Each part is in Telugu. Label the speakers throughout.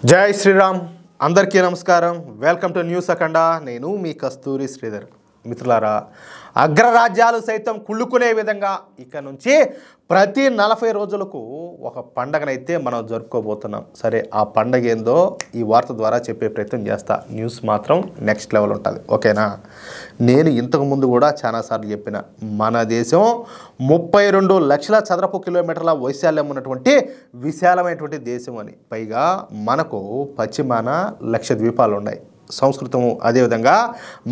Speaker 1: జై శ్రీరామ్ అందరికీ నమస్కారం. వెల్కమ్ టు న్యూస్ అఖండ. నేను మీ కస్తూరి శ్రీధర్. మిత్రులారా, అగ్రరాజ్యాలు సైతం కుళ్ళుకునే విధంగా ఇక నుంచి ప్రతి 40 రోజులకు ఒక పండగనైతే మనం జరుపుకోబోతున్నాం. సరే, ఆ పండగ ఏందో ఈ వార్త ద్వారా చెప్పే ప్రయత్నం చేస్తా. న్యూస్ మాత్రం నెక్స్ట్ లెవెల్ ఉంటుంది, ఓకేనా? నేను ఇంతకుముందు కూడా చాలాసార్లు చెప్పిన, మన దేశం 32 లక్షల చదరపు కిలోమీటర్ల వైశాల్యం ఉన్నటువంటి విశాలమైనటువంటి దేశం అని. పైగా మనకు పశ్చిమాన లక్షద్వీపాలు ఉన్నాయి. సంస్కృతము అదేవిధంగా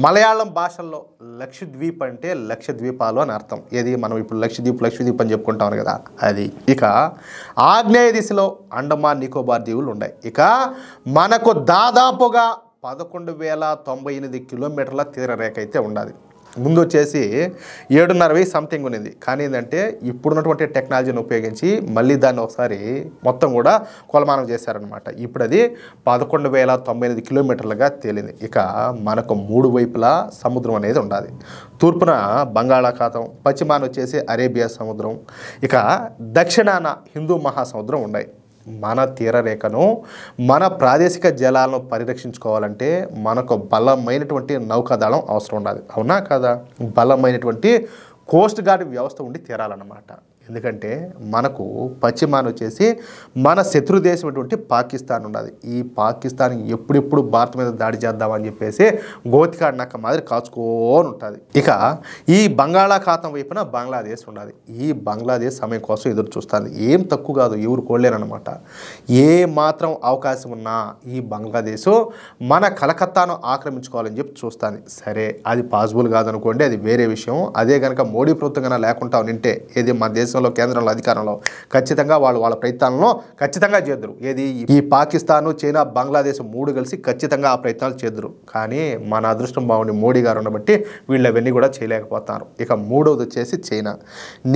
Speaker 1: మలయాళం భాషల్లో లక్షద్వీప్ అంటే లక్షద్వీపాలు అని అర్థం. ఏది మనం ఇప్పుడు లక్షద్వీప్ అని చెప్పుకుంటాం కదా, అది. ఇక ఆగ్నేయ దిశలో అండమాన్ నికోబార్ దీవులు ఉన్నాయి. ఇక మనకు దాదాపుగా 11,098 కిలోమీటర్ల తీరరేఖ అయితే ఉండాలి. ముందు వచ్చేసి 7.5 సంథింగ్ ఉన్నది. కానీ ఏంటంటే ఇప్పుడున్నటువంటి టెక్నాలజీని ఉపయోగించి మళ్ళీ దాన్ని ఒకసారి మొత్తం కూడా కొలమానం చేశారనమాట. ఇప్పుడు అది 11,098 కిలోమీటర్లుగా తేలింది. ఇక మనకు 3 వైపులా సముద్రం అనేది ఉండాలి. తూర్పున బంగాళాఖాతం, పశ్చిమాన వచ్చేసి అరేబియా సముద్రం, ఇక దక్షిణాన హిందూ మహాసముద్రం ఉన్నాయి. మన తీరరేఖను, మన ప్రాదేశిక జలాలను పరిరక్షించుకోవాలంటే మనకు బలమైనటువంటి నౌకాదళం అవసరం ఉండాలి. అవునా కదా? బలమైనటువంటి కోస్ట్ గార్డ్ వ్యవస్థ ఉండి తీరాలన్నమాట. ఎందుకంటే మనకు పశ్చిమాన వచ్చేసి మన శత్రు దేశమైనటువంటి పాకిస్తాన్ ఉన్నది. ఈ పాకిస్తాన్ ఎప్పుడెప్పుడు భారత్ మీద దాడి చేద్దామని చెప్పేసి గోతికాడినాక మాదిరి కాచుకొని ఉంటుంది. ఇక ఈ బంగాళాఖాతం వైపున బంగ్లాదేశ్ ఉన్నది. ఈ బంగ్లాదేశ్ సమయం కోసం ఎదురు చూస్తుంది. ఏం తక్కువ కాదు, ఎవరు కోలేరనమాట. ఏ మాత్రం అవకాశం ఉన్నా ఈ బంగ్లాదేశ్ మన కలకత్తాను ఆక్రమించుకోవాలని చెప్పి చూస్తుంది. సరే, అది పాసిబుల్ కాదనుకోండి, అది వేరే విషయం. అదే కనుక మోడీ ప్రభుత్వం లేకుండా నింటే, ఏది మన దేశంలో కేంద్రంలో అధికారంలో, ఖచ్చితంగా వాళ్ళ ప్రయత్నాలను ఖచ్చితంగా చేద్దరు. ఏది ఈ పాకిస్తాను, చైనా, బంగ్లాదేశ్ 3 కలిసి ఖచ్చితంగా ఆ ప్రయత్నాలు చేద్దరు. కానీ మన అదృష్టం బాగుండి మోడీ గారు ఉండబట్టి వీళ్ళు అవన్నీ కూడా చేయలేకపోతున్నారు. ఇక మూడవది వచ్చేసి చైనా.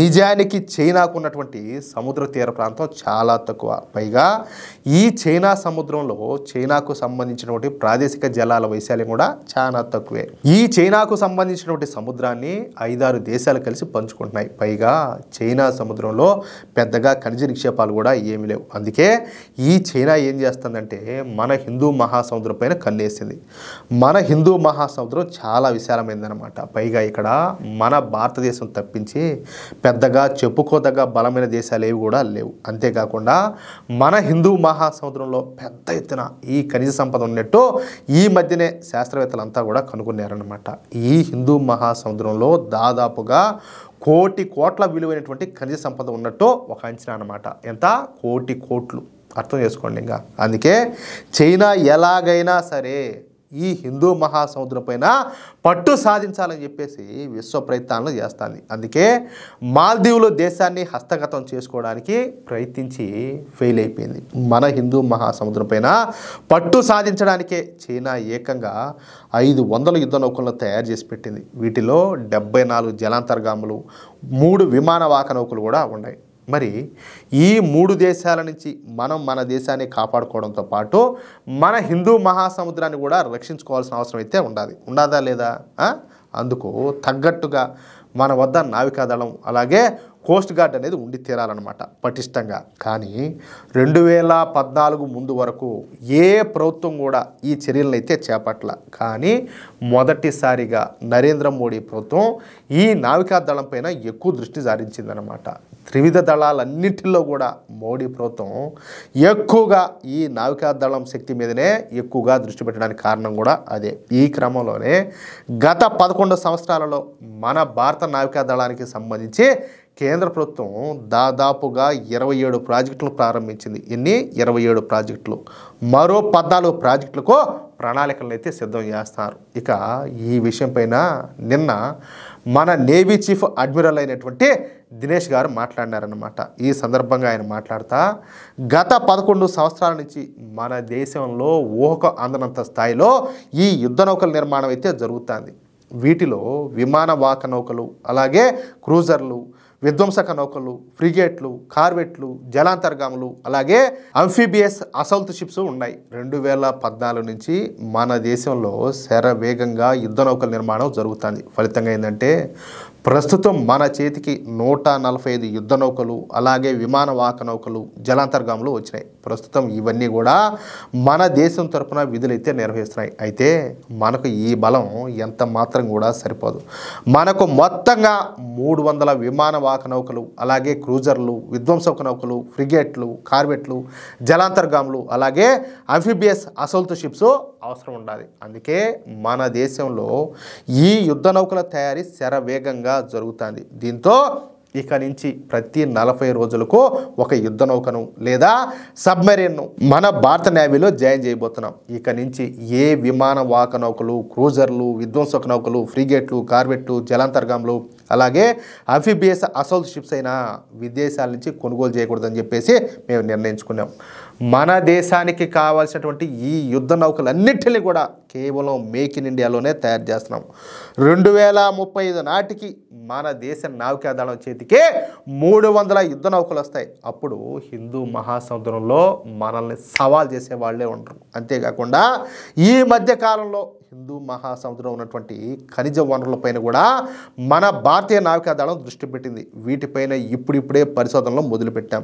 Speaker 1: నిజానికి చైనాకు ఉన్నటువంటి సముద్ర తీర ప్రాంతం చాలా తక్కువ. పైగా ఈ చైనా సముద్రంలో చైనాకు సంబంధించినటువంటి ప్రాదేశిక జలాల వైశాల్యం కూడా చాలా తక్కువే. ఈ చైనాకు సంబంధించినటువంటి సముద్రాన్ని 5-6 దేశాలు కలిసి పంచుకుంటున్నాయి. పైగా చైనా సముద్రంలో పెద్దగా ఖనిజ నిక్షేపాలు కూడా ఏమీ లేవు. అందుకే ఈ చైనా ఏం చేస్తుందంటే మన హిందూ మహాసముద్రం పైన కన్నేసింది. మన హిందూ మహాసముద్రం చాలా విశాలమైందనమాట. పైగా ఇక్కడ మన భారతదేశం తప్పించి పెద్దగా చెప్పుకోదగ్గ బలమైన దేశాలు ఏవి కూడా లేవు. అంతేకాకుండా మన హిందూ మహాసముద్రంలో పెద్ద ఎత్తున ఈ ఖనిజ సంపద ఉన్నట్టు ఈ మధ్యనే శాస్త్రవేత్తలంతా కూడా కనుగొన్నారనమాట. ఈ హిందూ మహాసముద్రంలో దాదాపుగా 1,000 కోట్ల విలువైనటువంటి ఖనిజ సంపద ఉన్నట్టు ఒక అంచనా అనమాట. ఎంత? 1,000 కోట్లు. అర్థం చేసుకోండి. ఇంకా అందుకే చైనా ఎలాగైనా సరే ఈ హిందూ మహాసముద్రం పైన పట్టు సాధించాలని చెప్పేసి విశ్వ ప్రయత్నాలు చేస్తుంది. అందుకే మాల్దీవులు దేశాన్ని హస్తగతం చేసుకోవడానికి ప్రయత్నించి ఫెయిల్ అయిపోయింది. మన హిందూ మహాసముద్రం పైన పట్టు సాధించడానికే చైనా ఏకంగా 500 యుద్ధ నౌకలను తయారు చేసి పెట్టింది. వీటిలో 74 జలాంతర్గాములు, 3 విమాన వాహక నౌకలు కూడా ఉన్నాయి. మరి ఈ 3 దేశాల నుంచి మనం మన దేశాన్ని కాపాడుకోవడంతో పాటు మన హిందూ మహాసముద్రాన్ని కూడా రక్షించుకోవాల్సిన అవసరం అయితే ఉండదా లేదా? అందుకు తగ్గట్టుగా మన వద్ద నావికాదళం అలాగే కోస్ట్ గార్డ్ అనేది ఉండి తీరాలన్నమాట పటిష్టంగా. కానీ 2014 ముందు వరకు ఏ ప్రభుత్వం కూడా ఈ చర్యలను అయితే చేపట్ల. కానీ మొదటిసారిగా నరేంద్ర మోడీ ప్రభుత్వం ఈ నావికాదళం పైన ఎక్కువ దృష్టి సారించిందనమాట. త్రివిధ దళాలన్నింటిలో కూడా మోడీ ప్రభుత్వం ఎక్కువగా ఈ నావికాదళం శక్తి మీదనే ఎక్కువగా దృష్టి పెట్టడానికి కారణం కూడా అదే. ఈ క్రమంలోనే గత 11 సంవత్సరాలలో మన భారత నావికాదళానికి సంబంధించి కేంద్ర ప్రభుత్వం దాదాపుగా 27 ప్రాజెక్టులు ప్రారంభించింది. ఎన్ని? 27 ప్రాజెక్టులు. మరో 14 ప్రాజెక్టులకు ప్రణాళికలను అయితే సిద్ధం చేస్తున్నారు. ఇక ఈ విషయం పైన నిన్న మన నేవీ చీఫ్ అడ్మిరల్ అయినటువంటి దినేష్ గారు మాట్లాడినారన్నమాట. ఈ సందర్భంగా ఆయన మాట్లాడుతూ గత 11 సంవత్సరాల నుంచి మన దేశంలో ఊహకు అందనంత స్థాయిలో ఈ యుద్ధ నౌకల నిర్మాణం అయితే జరుగుతుంది. వీటిలో విమాన వాహక నౌకలు అలాగే క్రూజర్లు, విధ్వంసక నౌకలు, ఫ్రిగేట్లు, కార్వెట్లు, జలాంతర్గాములు అలాగే అంఫీబియస్ అసౌల్ట్ షిప్స్ ఉన్నాయి. 2014 నుంచి మన దేశంలో శరవేగంగా యుద్ధ నౌకల నిర్మాణం జరుగుతుంది. ఫలితంగా ఏంటంటే ప్రస్తుతం మన చేతికి 145 యుద్ధ నౌకలు, అలాగే విమాన వాహక నౌకలు, జలాంతర్గాములు వచ్చినాయి. ప్రస్తుతం ఇవన్నీ కూడా మన దేశం తరపున విధులైతే నిర్వహిస్తున్నాయి. అయితే మనకు ఈ బలం ఎంత మాత్రం కూడా సరిపోదు. మనకు మొత్తంగా 300 విమాన వాహక నౌకలు, అలాగే క్రూజర్లు, విధ్వంసక నౌకలు, ఫ్రిగేట్లు, కార్వెట్లు, జలాంతర్గాములు, అలాగే అంఫిబియస్ అసౌల్ట్ షిప్స్ అవసరం ఉండాలి. అందుకే మన దేశంలో ఈ యుద్ధ నౌకల తయారీ శరవేగంగా జరుగుతుంది. దీంతో ఇక నుంచి ప్రతి 40 రోజులకు ఒక యుద్ధ నౌకను లేదా సబ్మెరీన్ను మన భారత నేవీలో జాయిన్ చేయబోతున్నాం. ఇక నుంచి ఏ విమాన వాహక నౌకలు, క్రూజర్లు, విధ్వంసక నౌకలు, ఫ్రిగేట్లు, కార్వెట్లు, జలాంతర్గాములు, అలాగే అంఫిబియస్ అసౌల్ట్ షిప్స్ అయినా విదేశాల నుంచి కొనుగోలు చేయకూడదని చెప్పేసి మేము నిర్ణయించుకున్నాం. మన దేశానికి కావాల్సినటువంటి ఈ యుద్ధ నౌకలన్నింటినీ కూడా కేవలం మేక్ ఇన్ ఇండియాలోనే తయారు చేస్తున్నాం. 2035 నాటికి మన దేశ నావికాదళం చేతికే 300 యుద్ధ నౌకలు వస్తాయి. అప్పుడు హిందూ మహాసముద్రంలో మనల్ని సవాల్ చేసే వాళ్ళే ఉండరు. అంతేకాకుండా ఈ మధ్య కాలంలో హిందూ మహాసముద్రంలో ఉన్నటువంటి ఖనిజ వనరులపైన కూడా మన భారతీయ నావికాదళం దృష్టి పెట్టింది. వీటిపైన ఇప్పుడిప్పుడే పరిశోధనలు మొదలుపెట్టాం.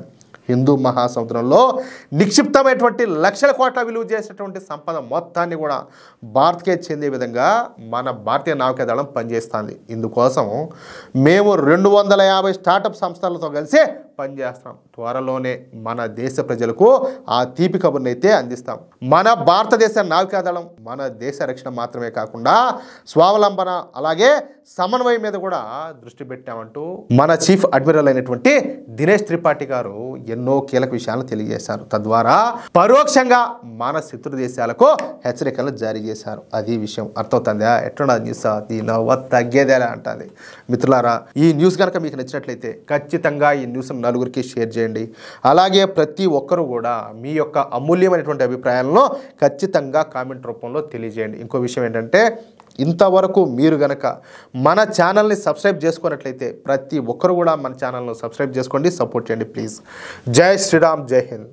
Speaker 1: హిందూ మహాసముద్రంలో నిక్షిప్తమైనటువంటి లక్షల కోట్ల విలువ చేసేటువంటి సంపద మొత్తాన్ని కూడా భారత్కే చెందే విధంగా మన భారతీయ నావికాదళం పనిచేస్తుంది. ఇందుకోసం మేము 250 స్టార్టప్ సంస్థలతో కలిసి పనిచేస్తాం. త్వరలోనే మన దేశ ప్రజలకు ఆ తీపి కబుర్ని అయితే అందిస్తాం. మన భారతదేశ నావికాదళం మన దేశ రక్షణ మాత్రమే కాకుండా స్వావలంబన, అలాగే సమన్వయం మీద కూడా దృష్టి పెట్టామంటూ మన చీఫ్ అడ్మిరల్ అయినటువంటి దినేష్ త్రిపాఠి గారు ఎన్నో కీలక విషయాలను తెలియజేశారు. తద్వారా పరోక్షంగా మన శత్రు దేశాలకు హెచ్చరికలు జారీ చేశారు. అది విషయం అర్థమవుతుందా? ఎట్లా న్యూస్ తగ్గేదేలా అంటుంది. మిత్రులారా, ఈ న్యూస్ కనుక మీకు నచ్చినట్లయితే ఖచ్చితంగా ఈ న్యూస్ నలుగురికి షేర్ చేయండి. అలాగే ప్రతి ఒక్కరూ కూడా మీ యొక్క అమూల్యమైనటువంటి అభిప్రాయాలను ఖచ్చితంగా కామెంట్ రూపంలో తెలియజేయండి. ఇంకో విషయం ఏంటంటే, ఇంతవరకు మీరు గనక మన ఛానల్ని సబ్స్క్రైబ్ చేసుకున్నట్లయితే ప్రతి ఒక్కరు కూడా మన ఛానల్ను సబ్స్క్రైబ్ చేసుకోండి, సపోర్ట్ చేయండి ప్లీజ్. జై శ్రీరామ్, జై హింద్.